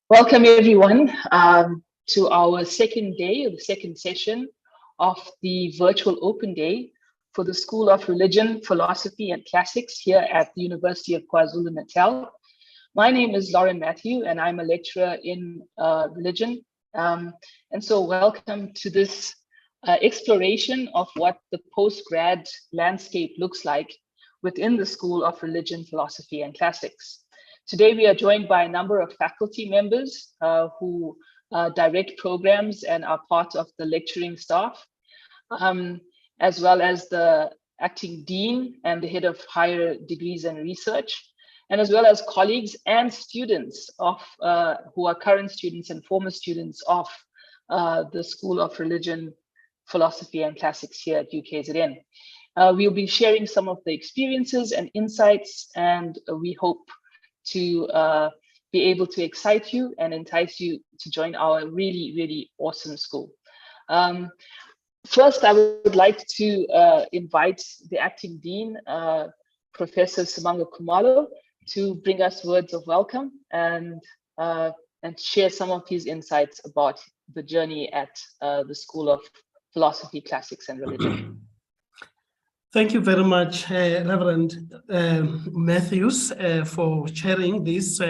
Welcome everyone to our second day, or the second session of the virtual open day for the School of Religion, Philosophy and Classics here at the University of KwaZulu-Natal. My name is Lauren Matthew and I'm a lecturer in religion. And so welcome to this exploration of what the postgrad landscape looks like within the School of Religion, Philosophy and Classics. Today, we are joined by a number of faculty members who direct programs and are part of the lecturing staff, as well as the acting dean and the head of higher degrees and research, and as well as colleagues and students of who are current students and former students of the School of Religion, Philosophy and Classics here at UKZN. We'll be sharing some of the experiences and insights, and we hope to be able to excite you and entice you to join our really, really awesome school. First, I would like to invite the acting dean, Professor Simanga Khumalo, to bring us words of welcome and share some of his insights about the journey at the School of Philosophy, Classics and Religion. Thank you very much, Reverend Matthews, for chairing this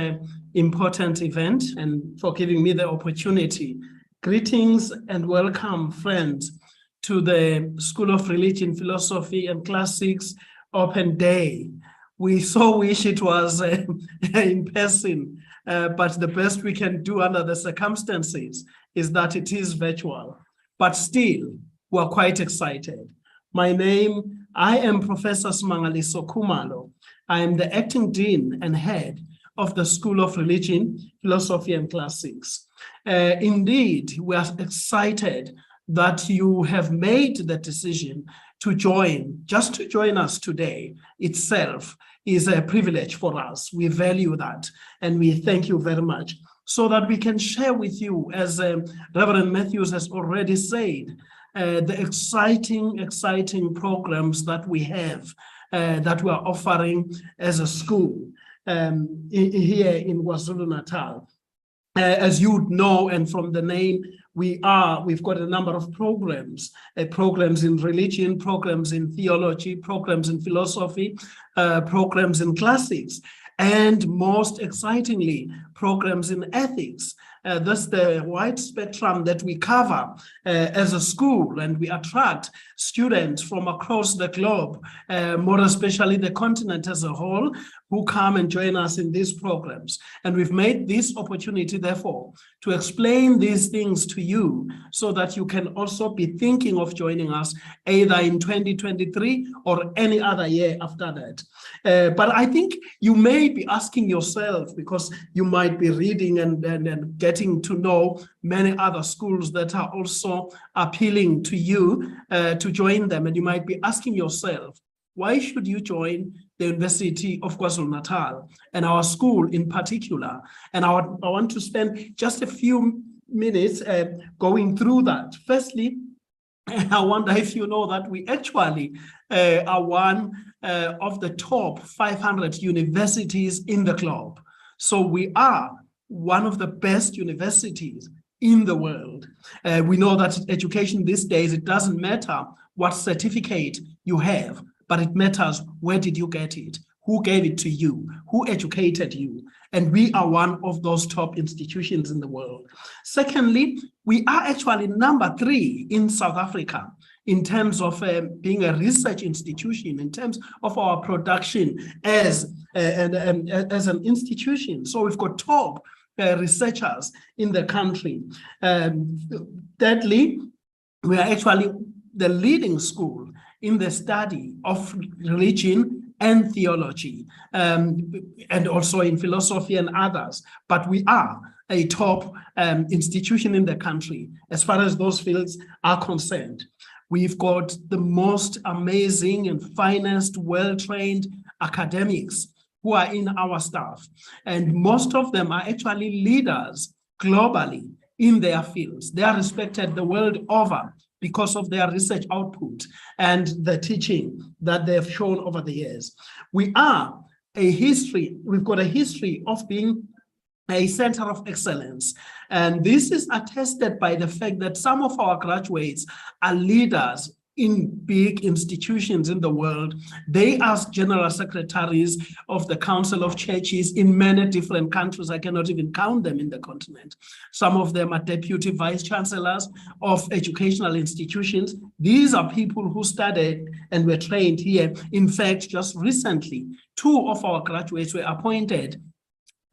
important event and for giving me the opportunity. Greetings and welcome, friends, to the School of Religion, Philosophy and Classics Open Day. We so wish it was in person, but the best we can do under the circumstances is that it is virtual. But still, we're quite excited. I am Professor Simanga Khumalo. I am the acting dean and head of the School of Religion, Philosophy and Classics. Indeed, we are excited that you have made the decision to join us today itself is a privilege for us. We value that and we thank you very much, so that we can share with you, as Reverend Matthews has already said, the exciting programs that we have, that we are offering as a school here in KwaZulu-Natal. As you know, and from the name, we've got a number of programs in religion, programs in theology, programs in philosophy, programs in classics, and most excitingly, programs in ethics. That's the wide spectrum that we cover as a school, and we attract students from across the globe, more especially the continent as a whole, who come and join us in these programs. And we've made this opportunity, therefore, to explain these things to you so that you can also be thinking of joining us either in 2023 or any other year after that. But I think you may be asking yourself, because you might be reading and getting to know many other schools that are also appealing to you to join them. And you might be asking yourself, why should you join the University of KwaZulu-Natal and our school in particular? And I want to spend just a few minutes going through that. Firstly, I wonder if you know that we actually are one of the top 500 universities in the globe. So we are one of the best universities in the world. We know that education these days, it doesn't matter what certificate you have, but it matters where did you get it, who gave it to you, who educated you. And we are one of those top institutions in the world. Secondly, we are actually number 3 in South Africa in terms of being a research institution, in terms of our production as an institution. So we've got top researchers in the country. Thirdly, we are actually the leading school in the study of religion and theology, and also in philosophy and others. But we are a top institution in the country as far as those fields are concerned. We've got the most amazing and finest, well-trained academics who are in our staff. And most of them are actually leaders globally in their fields. They are respected the world over because of their research output and the teaching that they have shown over the years. We are a history. We've got a history of being a center of excellence. And this is attested by the fact that some of our graduates are leaders in big institutions in the world. They are general secretaries of the Council of Churches in many different countries. I cannot even count them in the continent. Some of them are deputy vice chancellors of educational institutions. These are people who studied and were trained here. In fact, just recently, 2 of our graduates were appointed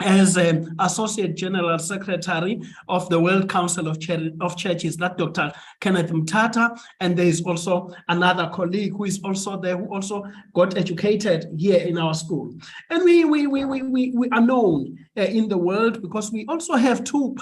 as Associate General Secretary of the World Council of Churches, that Dr. Kenneth Mtata, and there is also another colleague who is also there, who also got educated here in our school. And we are known in the world because we also have 2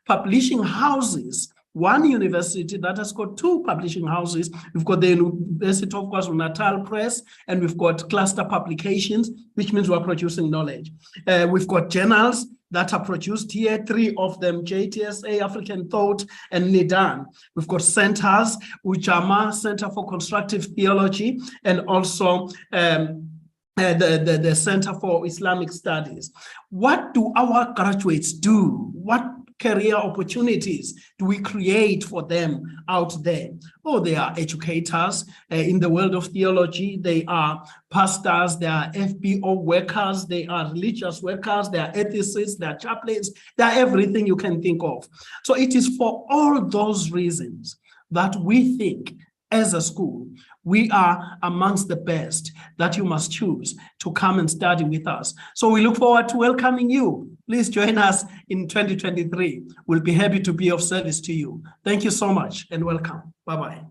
publishing houses. One university that has got 2 publishing houses. We've got the University of KwaZulu-Natal Press, and we've got cluster publications, which means we're producing knowledge. We've got journals that are produced here, 3 of them, JTSA, African Thought, and Nidan. We've got centers, Ujama, Center for Constructive Theology, and also the Center for Islamic Studies. What do our graduates do? What career opportunities do we create for them out there? Oh, they are educators in the world of theology. They are pastors, they are FBO workers, they are religious workers, they are ethicists, they are chaplains, they are everything you can think of. So it is for all those reasons that we think as a school, we are amongst the best that you must choose to come and study with us. So we look forward to welcoming you. Please join us in 2023. We'll be happy to be of service to you. Thank you so much and welcome. Bye-bye.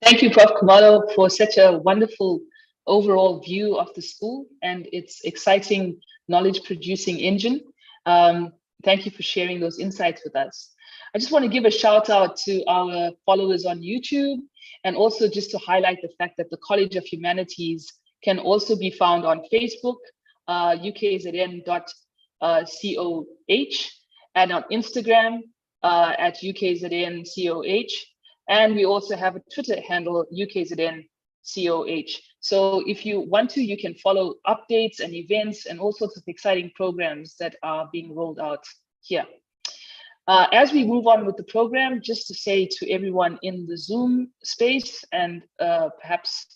Thank you, Prof. Khumalo, for such a wonderful overall view of the school and its exciting knowledge-producing engine. Thank you for sharing those insights with us. I just want to give a shout out to our followers on YouTube, and also just to highlight the fact that the College of Humanities can also be found on Facebook, ukzn.coh, and on Instagram at ukzncoh. And we also have a Twitter handle, ukzncoh. So if you want to, you can follow updates and events and all sorts of exciting programs that are being rolled out here. As we move on with the program, just to say to everyone in the Zoom space and perhaps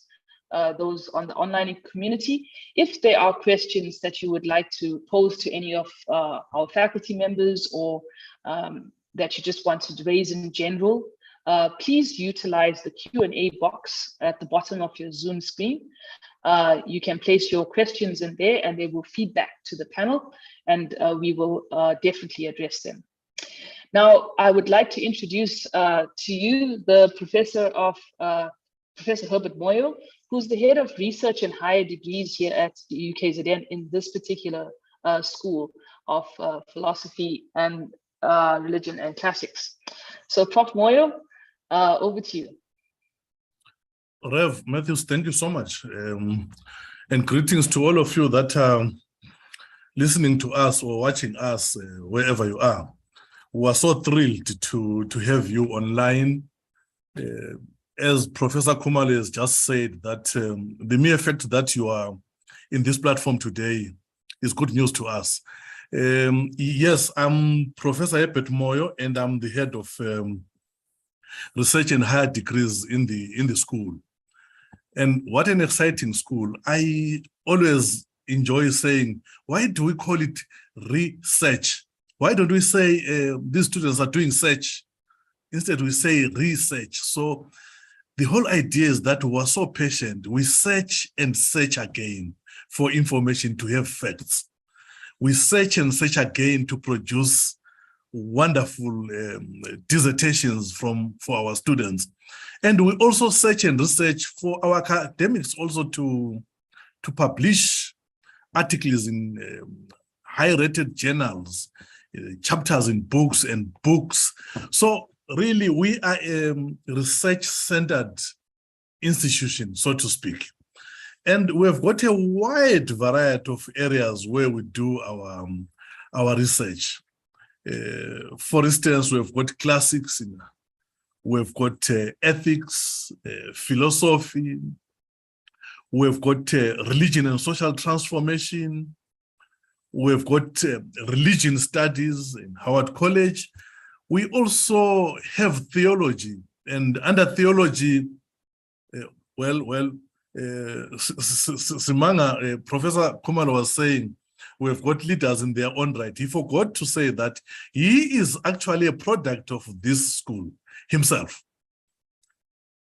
those on the online community, if there are questions that you would like to pose to any of our faculty members, or that you just want to raise in general, please utilize the Q&A box at the bottom of your Zoom screen. You can place your questions in there and they will feed back to the panel, and we will definitely address them. Now, I would like to introduce to you the Professor Herbert Moyo, who's the head of research and higher degrees here at the UKZN in this particular school of philosophy and religion and classics. So, Prof. Moyo, over to you. Rev Matthews, thank you so much. And greetings to all of you that are listening to us or watching us wherever you are. We are so thrilled to have you online. As Professor Khumalo has just said, that the mere fact that you are in this platform today is good news to us. Yes, I'm Professor Herbert Moyo, and I'm the head of research and higher degrees in the school. And what an exciting school. I always enjoy saying, why do we call it research? Why don't we say these students are doing search? Instead, we say research. So the whole idea is that we are so patient. We search and search again for information, to have facts. We search and search again to produce wonderful dissertations for our students. And we also search and research for our academics also to publish articles in high-rated journals, chapters in books and books. So really, we are a research-centered institution, so to speak. And we've got a wide variety of areas where we do our research. For instance, we've got classics, we've got ethics, philosophy, We've got religion and social transformation. We've got religion studies in Howard College. We also have theology, and under theology, Simanga, Professor Kumalo was saying, we've got leaders in their own right. He forgot to say that he is actually a product of this school himself.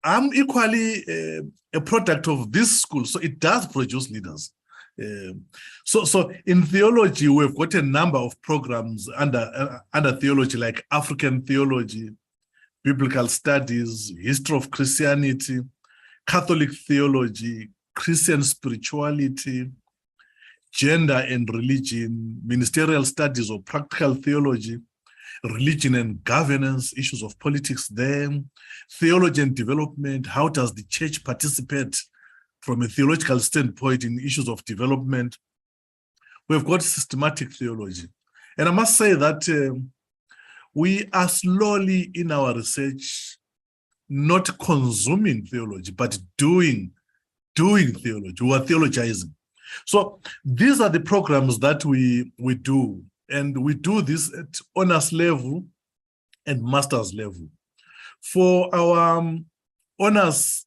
I'm equally a product of this school, so it does produce leaders. So in theology, we've got a number of programs under theology, like African theology, biblical studies, history of Christianity, Catholic theology, Christian spirituality, gender and religion, ministerial studies or practical theology, religion and governance, issues of politics there, theology and development, how does the church participate from a theological standpoint in issues of development. We've got systematic theology. And I must say that we are slowly in our research, not consuming theology, but doing theology. We are theologizing. So these are the programs that we do, and we do this at honors level and master's level. For our honors,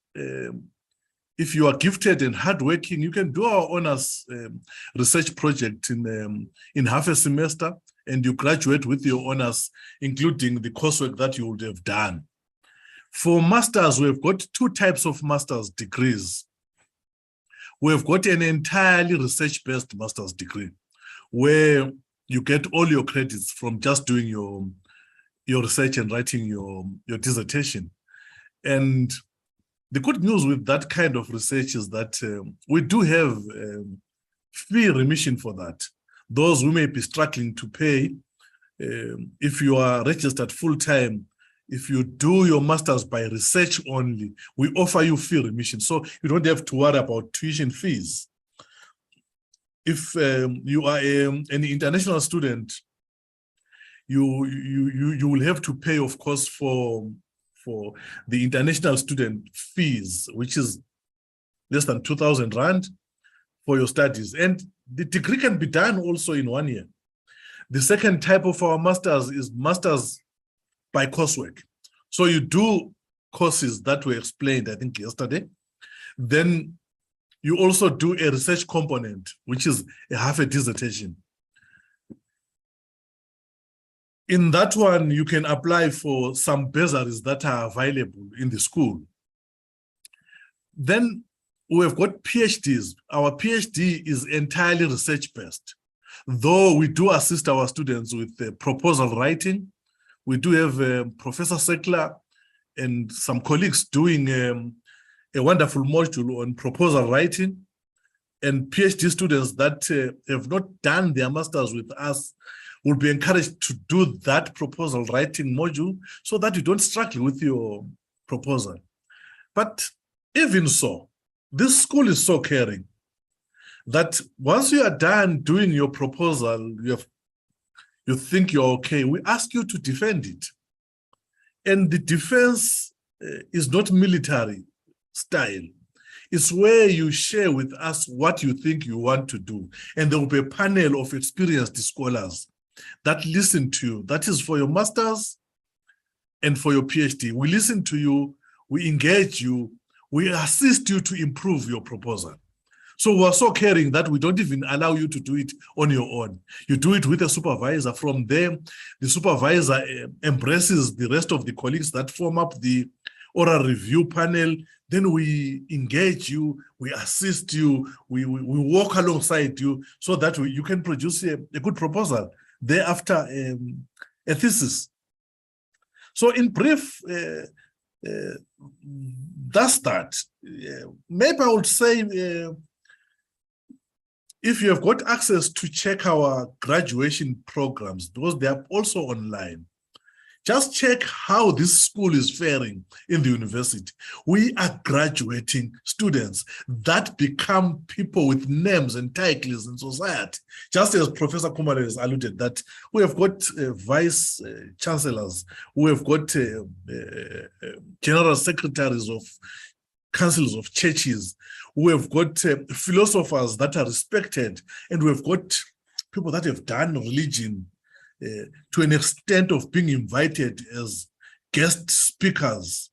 if you are gifted and hardworking, you can do our honors research project in half a semester, and you graduate with your honors, including the coursework that you would have done. For masters, we've got two types of master's degrees. We've got an entirely research-based master's degree, where you get all your credits from just doing your research and writing your dissertation. And the good news with that kind of research is that we do have fee remission for that. Those who may be struggling to pay, if you are registered full-time, if you do your master's by research only, we offer you fee remission. So you don't have to worry about tuition fees. If you are an international student, you will have to pay, of course, for the international student fees, which is less than 2,000 Rand for your studies. And the degree can be done also in 1 year. The second type of our masters is masters by coursework. So you do courses that were explained, I think, yesterday. Then you also do a research component, which is half a dissertation. In that one, you can apply for some bursaries that are available in the school. Then we've got PhDs. Our PhD is entirely research-based. Though we do assist our students with proposal writing, we do have Professor Sekla and some colleagues doing a wonderful module on proposal writing, and PhD students that have not done their masters with us will be encouraged to do that proposal writing module so that you don't struggle with your proposal. But even so, this school is so caring that once you are done doing your proposal, you think you're okay, we ask you to defend it. And the defense is not military style. It's where you share with us what you think you want to do. And there will be a panel of experienced scholars that listen to you. That is for your masters and for your PhD. We listen to you, we engage you, we assist you to improve your proposal. So we're so caring that we don't even allow you to do it on your own. You do it with a supervisor. From there, the supervisor embraces the rest of the colleagues that form up the oral review panel. Then we engage you, we assist you, we walk alongside you so that you can produce a good proposal. Thereafter, a thesis. So in brief, that's that. Maybe I would say, if you have got access to check our graduation programs, because they are also online, just check how this school is faring in the university. We are graduating students that become people with names and titles in society. Just as Professor Kumar has alluded, that we have got vice chancellors, we have got general secretaries of councils of churches, We have got philosophers that are respected, and we have got people that have done religion to an extent of being invited as guest speakers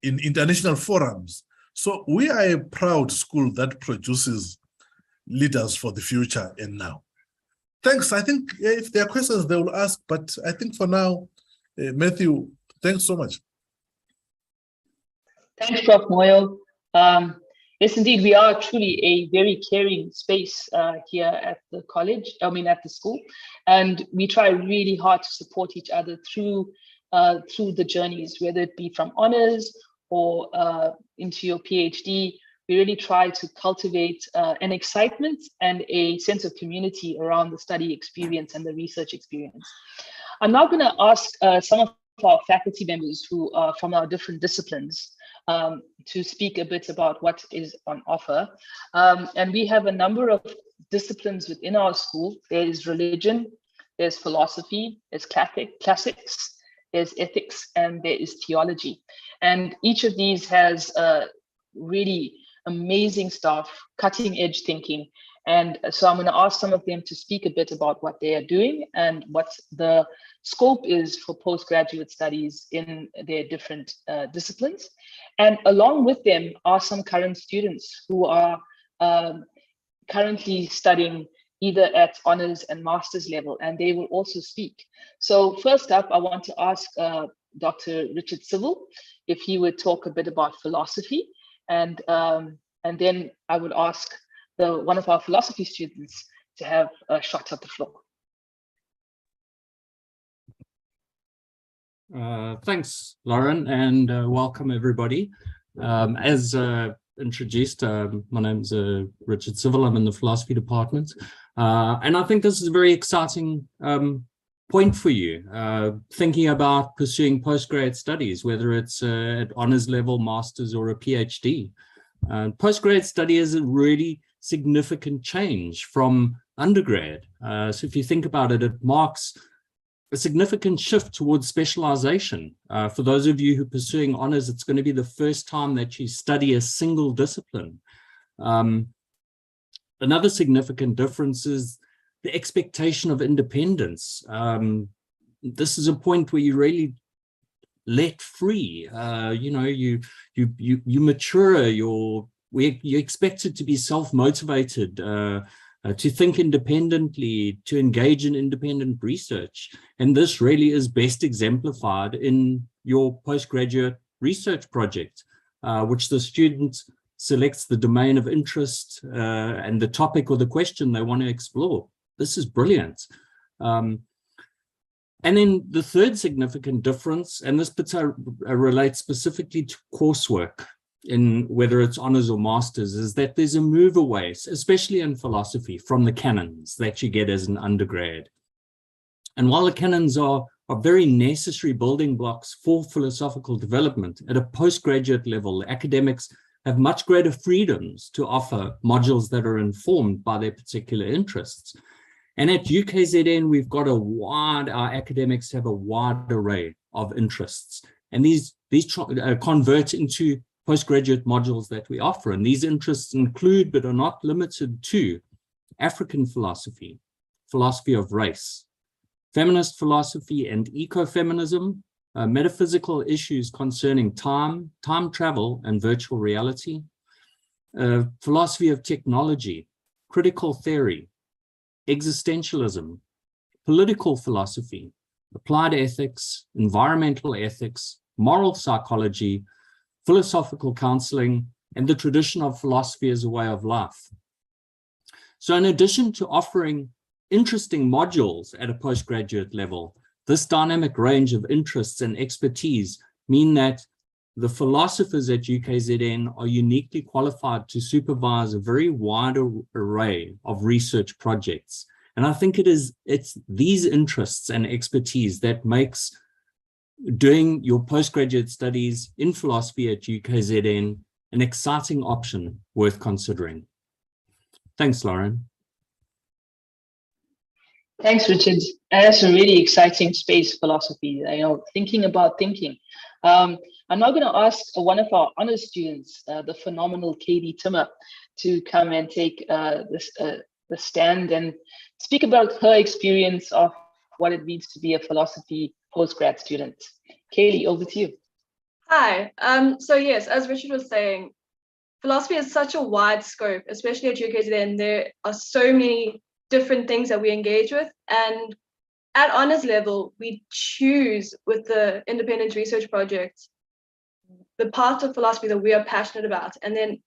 in international forums. So we are a proud school that produces leaders for the future and now. Thanks. I think if there are questions, they will ask, but I think for now, Matthew, thanks so much. Thanks, Prof. Moyo. Yes, indeed, we are truly a very caring space here at the college, at the school, and we try really hard to support each other through the journeys, whether it be from honors or into your PhD. We really try to cultivate an excitement and a sense of community around the study experience and the research experience. I'm now going to ask some of our faculty members who are from our different disciplines to speak a bit about what is on offer. And we have a number of disciplines within our school. There is religion, there's philosophy, there's classics, there's ethics, and there is theology. And each of these has really amazing stuff, cutting edge thinking. And so I'm going to ask some of them to speak a bit about what they are doing and what the scope is for postgraduate studies in their different disciplines. And along with them are some current students who are currently studying either at honors and master's level, and they will also speak. So first up, I want to ask Dr. Richard Civil if he would talk a bit about philosophy, and then I would ask one of our philosophy students to have a shot at the floor. Thanks, Lauren, and welcome everybody. As introduced, my name's Richard Civil. I'm in the philosophy department, and I think this is a very exciting point for you, thinking about pursuing postgrad studies, whether it's at honors level, masters, or a PhD. Postgrad study is a really significant change from undergrad. So if you think about it, it marks a significant shift towards specialization. For those of you who are pursuing honors, it's going to be the first time that you study a single discipline. Another significant difference is the expectation of independence. This is a point where you really let free. You mature. You're expected to be self-motivated, to think independently, to engage in independent research. And this really is best exemplified in your postgraduate research project, which the student selects the domain of interest and the topic or the question they want to explore. This is brilliant. And then the third significant difference, and this relates specifically to coursework, in whether it's honors or masters, is that there's a move away, especially in philosophy, from the canons that you get as an undergrad. And while the canons are very necessary building blocks for philosophical development, at a postgraduate level, academics have much greater freedoms to offer modules that are informed by their particular interests. And at UKZN, we've got our academics have a wide array of interests. And these convert into postgraduate modules that we offer. And these interests include, but are not limited to, African philosophy, philosophy of race, feminist philosophy and ecofeminism, metaphysical issues concerning time travel and virtual reality, philosophy of technology, critical theory, existentialism, political philosophy, applied ethics, environmental ethics, moral psychology, philosophical counseling, and the tradition of philosophy as a way of life. So in addition to offering interesting modules at a postgraduate level, this dynamic range of interests and expertise mean that the philosophers at UKZN are uniquely qualified to supervise a very wide array of research projects. And I think it's these interests and expertise that makes doing your postgraduate studies in philosophy at UKZN an exciting option worth considering. Thanks, Lauren. Thanks, Richard. That's a really exciting space, philosophy. Thinking about thinking. I'm now going to ask one of our honor students, the phenomenal Katie Timmer, to come and take the stand and speak about her experience of what it means to be a philosophy postgrad student. Katie, over to you. Hi. So yes, as Richard was saying, philosophy is such a wide scope, especially at UKZN. There are so many different things that we engage with, and at honors level, we choose with the independent research project the part of philosophy that we are passionate about, and then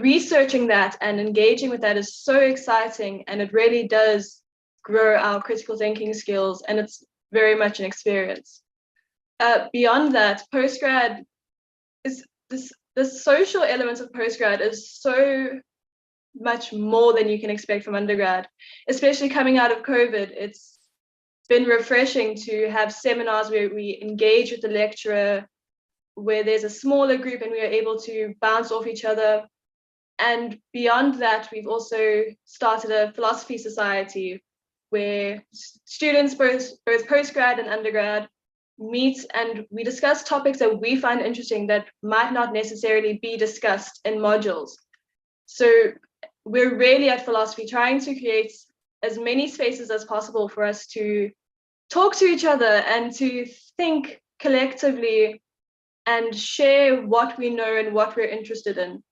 researching that and engaging with that is so exciting, and it really does grow our critical thinking skills, and it's very much an experience. Beyond that, postgrad is the social elements of postgrad is so much more than you can expect from undergrad, especially coming out of COVID. It's been refreshing to have seminars where we engage with the lecturer, where there's a smaller group and we are able to bounce off each other. And beyond that, we've also started a philosophy society where students, both postgrad and undergrad, meet and we discuss topics that we find interesting that might not necessarily be discussed in modules. So we're really at philosophy trying to create as many spaces as possible for us to talk to each other and to think collectively and share what we know and what we're interested in.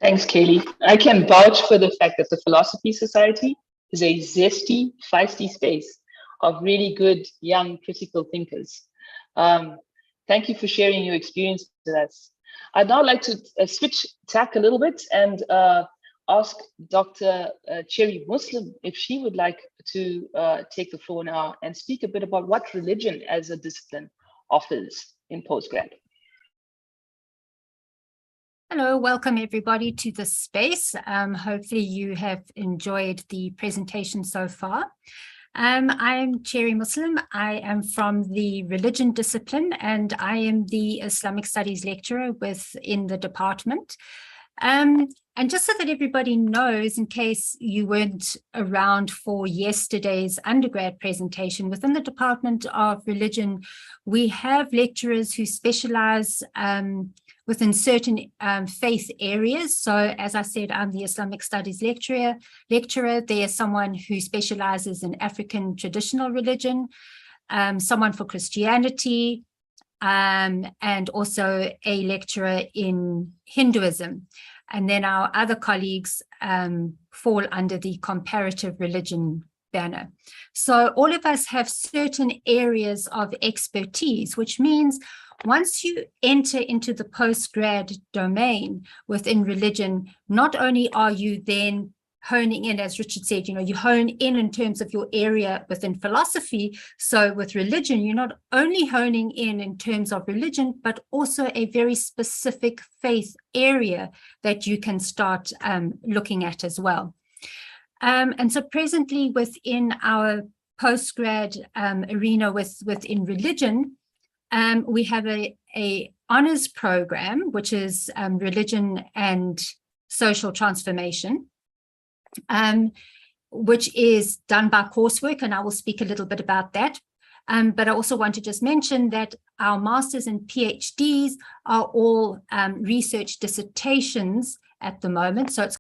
Thanks, Kaylee. I can vouch for the fact that the Philosophy Society is a zesty, feisty space of really good young critical thinkers. Thank you for sharing your experience with us. I'd now like to switch tack a little bit and ask Dr. Cherry Muslim if she would like to take the floor now and speak a bit about what religion as a discipline offers in postgrad. Hello, welcome everybody to this space. Hopefully you have enjoyed the presentation so far. I'm Cherry Muslim. I am from the religion discipline and I am the Islamic Studies lecturer within the department. And just so that everybody knows, in case you weren't around for yesterday's undergrad presentation, within the Department of Religion, we have lecturers who specialize within certain faith areas. So as I said, I'm the Islamic Studies lecturer. There's someone who specializes in African traditional religion, someone for Christianity, and also a lecturer in Hinduism. And then our other colleagues fall under the comparative religion banner. So all of us have certain areas of expertise, which means once you enter into the postgrad domain within religion, not only are you then honing in, as Richard said, you hone in terms of your area within philosophy. So with religion, you're not only honing in terms of religion, but also a very specific faith area that you can start looking at as well. And so presently within our postgrad arena within religion, we have a honors program, which is religion and social transformation, which is done by coursework, and I will speak a little bit about that. But I also want to just mention that our masters and PhDs are all research dissertations at the moment. So it's